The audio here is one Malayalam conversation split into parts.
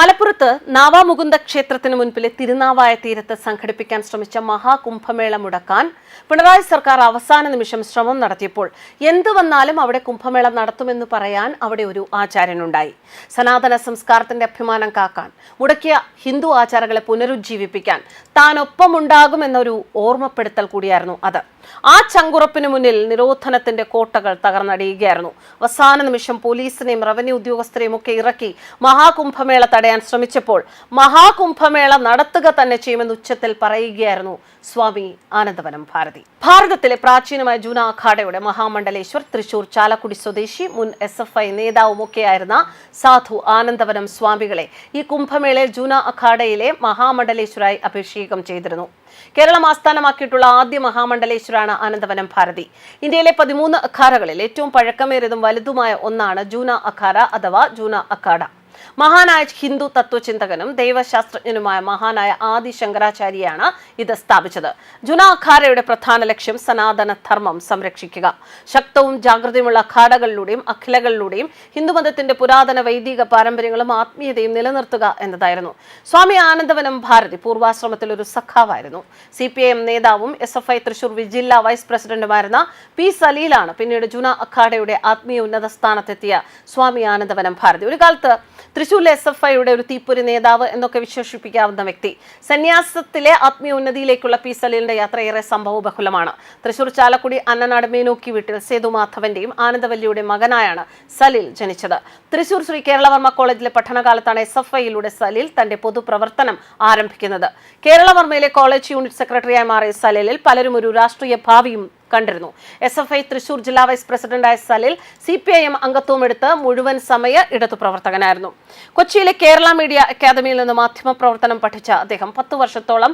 മലപ്പുറത്ത് നാവാമുകുന്ദ ക്ഷേത്രത്തിന് മുൻപിലെ തിരുനാവായ തീരത്ത് സംഘടിപ്പിക്കാൻ ശ്രമിച്ച മഹാകുംഭമേള മുടക്കാൻ പിണറായി സർക്കാർ അവസാന നിമിഷം ശ്രമം നടത്തിയപ്പോൾ എന്തു വന്നാലും അവിടെ കുംഭമേള നടത്തുമെന്ന് പറയാൻ അവിടെ ഒരു ആചാര്യനുണ്ടായി. സനാതന സംസ്കാരത്തിന്റെ അഭിമാനം കാക്കാൻ, മുടക്കിയ ഹിന്ദു ആചാരങ്ങളെ പുനരുജ്ജീവിപ്പിക്കാൻ താൻ ഒപ്പമുണ്ടാകുമെന്നൊരു ഓർമ്മപ്പെടുത്തൽ കൂടിയായിരുന്നു അത്. ആ ചങ്കുറപ്പിന് മുന്നിൽ നിരോധനത്തിന്റെ കോട്ടകൾ തകർന്നടിയുകയായിരുന്നു. അവസാന നിമിഷം പോലീസിനെയും റവന്യൂ ഉദ്യോഗസ്ഥരെയും ഒക്കെ ഇറക്കി മഹാകുംഭമേള തടയാൻ ശ്രമിച്ചപ്പോൾ മഹാകുംഭമേള നടത്തുക തന്നെ ചെയ്യുമെന്ന് ഉച്ചത്തിൽ പറയുകയായിരുന്നു സ്വാമി ആനന്ദവനം ഭാരതി. ഭാരതത്തിലെ പ്രാചീനമായ ജൂന അഖാഡയുടെ മഹാമണ്ഡലേശ്വർ, തൃശൂർ ചാലക്കുടി സ്വദേശി, മുൻ SFI നേതാവുമൊക്കെയായിരുന്ന സാധു ആനന്ദവനം സ്വാമികളെ ഈ കുംഭമേളയിൽ ജൂന അഖാഡയിലെ മഹാമണ്ഡലേശ്വരായി അഭിഷേകം ചെയ്തിരുന്നു. കേരളം ആസ്ഥാനമാക്കിയിട്ടുള്ള ആദ്യ മഹാമണ്ഡലേശ്വരാണ് ആനന്ദവനം ഭാരതി. ഇന്ത്യയിലെ 13 അഖാഡകളിൽ ഏറ്റവും പഴക്കമേറിയതും വലുതുമായ ഒന്നാണ് ജൂന അഖാഡ അഥവാ ജൂന അഖാഡ. മഹാനായ ഹിന്ദു തത്വചിന്തകനും ദൈവശാസ്ത്രജ്ഞനുമായ മഹാനായ ആദി ശങ്കരാചാര്യയാണ് ഇത് സ്ഥാപിച്ചത്. ജൂന അഖാഡയുടെ പ്രധാന ലക്ഷ്യം സനാതന ധർമ്മം സംരക്ഷിക്കുക, ശക്തവും ജാഗ്രതയുമുള്ള അഖാഡകളിലൂടെയും അഖിലകളിലൂടെയും ഹിന്ദുമതത്തിന്റെ പുരാതന വൈദിക പാരമ്പര്യങ്ങളും ആത്മീയതയും നിലനിർത്തുക എന്നതായിരുന്നു. സ്വാമി ആനന്ദവനം ഭാരതി പൂർവാശ്രമത്തിൽ ഒരു സഖാവായിരുന്നു. CPIM നേതാവും SFI തൃശൂർ ജില്ലാ വൈസ് പ്രസിഡന്റുമായിരുന്ന P. സലീലാണ് പിന്നീട് ജൂന അഖാഡയുടെ ആത്മീയ ഉന്നത സ്ഥാനത്തെത്തിയ സ്വാമി ആനന്ദവനം ഭാരതി. ഒരു കാലത്ത് തൃശൂരിലെ SFIയുടെ ഒരു തീപ്പൊരി നേതാവ് എന്നൊക്കെ വിശേഷിപ്പിക്കാവുന്ന വ്യക്തി. സന്യാസത്തിലെ ആത്മീയ ഉന്നതിയിലേക്കുള്ള P. സലീലിന്റെ യാത്ര ഏറെ സംഭവബഹുലമാണ്. തൃശൂർ ചാലക്കുടി അന്നനാട് മേനോക്കി വീട്ടിൽ സേതുമാധവന്റെയും ആനന്ദവല്ലിയുടെ മകനായാണ് സലീൽ ജനിച്ചത്. തൃശൂർ ശ്രീ കേരളവർമ്മ കോളേജിലെ പഠനകാലത്താണ് SFIയിലൂടെ സലീൽ തന്റെ പൊതുപ്രവർത്തനം ആരംഭിക്കുന്നത്. കേരളവർമ്മയിലെ കോളേജ് യൂണിറ്റ് സെക്രട്ടറിയായി മാറിയ സലീലിൽ പലരും ഒരു രാഷ്ട്രീയ ഭാവിയും കണ്ടിരുന്നു. SFI തൃശൂർ ജില്ലാ വൈസ് പ്രസിഡന്റായ സലീൽ CPIM അംഗത്വം എടുത്ത് മുഴുവൻ സമയ ഇടതു പ്രവർത്തകനായിരുന്നു. കൊച്ചിയിലെ കേരള മീഡിയ അക്കാദമിയിൽ നിന്ന് മാധ്യമ പ്രവർത്തനം പഠിച്ച അദ്ദേഹം 10 വർഷത്തോളം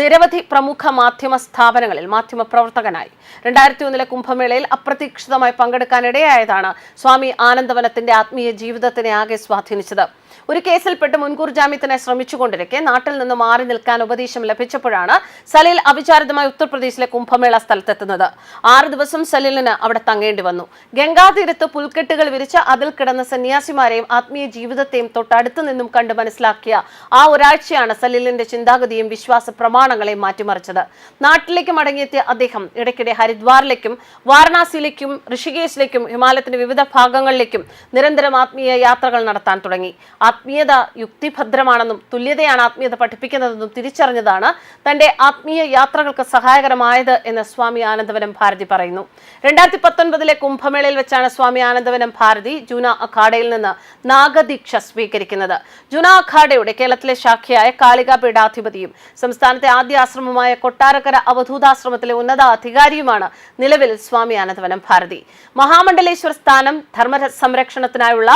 നിരവധി പ്രമുഖ മാധ്യമ സ്ഥാപനങ്ങളിൽ മാധ്യമ പ്രവർത്തകനായി. 2001 കുംഭമേളയിൽ അപ്രതീക്ഷിതമായി പങ്കെടുക്കാനിടയായതാണ് സ്വാമി ആനന്ദവനത്തിന്റെ ആത്മീയ ജീവിതത്തിനെ ആകെ സ്വാധീനിച്ചത്. ഒരു കേസിൽപ്പെട്ട് മുൻകൂർ ജാമ്യത്തിനായി ശ്രമിച്ചുകൊണ്ടിരിക്കെ നാട്ടിൽ നിന്ന് മാറി നിൽക്കാൻ ഉപദേശം ലഭിച്ചപ്പോഴാണ് സലീൽ അവിചാരിതമായി ഉത്തർപ്രദേശിലെ കുംഭമേള സ്ഥലത്തെത്തുന്നത്. 6 ദിവസം സലീലിന് അവിടെ തങ്ങേണ്ടി വന്നു. ഗംഗാതീരത്ത് പുൽക്കെട്ടുകൾ വിരിച്ച് അതിൽ കിടന്ന സന്യാസിമാരെയും ആത്മീയ ജീവിതത്തെയും തൊട്ടടുത്തു നിന്നും കണ്ട് മനസ്സിലാക്കിയ ആ ഒരാഴ്ചയാണ് സലീലിന്റെ ചിന്താഗതിയും വിശ്വാസ പ്രമാണങ്ങളെയും മാറ്റിമറിച്ചത്. നാട്ടിലേക്ക് മടങ്ങിയെത്തിയ അദ്ദേഹം ഇടയ്ക്കിടെ ഹരിദ്വാറിലേക്കും വാരണാസിയിലേക്കും ഋഷികേശിലേക്കും ഹിമാലയത്തിന്റെ വിവിധ ഭാഗങ്ങളിലേക്കും നിരന്തരം ആത്മീയ യാത്രകൾ നടത്താൻ തുടങ്ങി. ആത്മീയത യുക്തിഭദ്രമാണെന്നും തുല്യതയാണ് ആത്മീയത പഠിപ്പിക്കുന്നതെന്നും തിരിച്ചറിഞ്ഞതാണ് തന്റെ ആത്മീയ യാത്രകൾക്ക് സഹായകരമായത് എന്ന് സ്വാമി ആനന്ദവനം ഭാരതി പറയുന്നു. 2019 കുംഭമേളയിൽ വെച്ചാണ് സ്വാമി ആനന്ദവനം ഭാരതി ജൂന അഖാഡയിൽ നിന്ന് നാഗദീക്ഷ സ്വീകരിക്കുന്നത്. ജൂന അഖാഡയുടെ കേരളത്തിലെ ശാഖയായ കാളിക പീഠാധിപതിയും സംസ്ഥാനത്തെ ആദ്യ ആശ്രമമായ കൊട്ടാരക്കര അവധൂതാശ്രമത്തിലെ ഉന്നത അധികാരിയുമാണ് നിലവിൽ സ്വാമി ആനന്ദവനം ഭാരതി. മഹാമണ്ഡലേശ്വർ സ്ഥാനം ധർമ്മ സംരക്ഷണത്തിനായുള്ള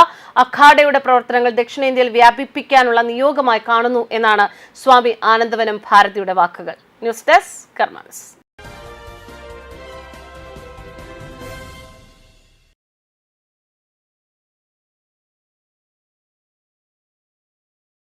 അഖാഡയുടെ പ്രവർത്തനങ്ങൾ ദക്ഷിണേന്ത്യയിൽ വ്യാപിപ്പിക്കാനുള്ള നിയോഗമായി കാണുന്നു എന്നാണ് സ്വാമി ആനന്ദവനം ഭാരതിയുടെ വാക്കുകൾ. News desk കർമാനസ്.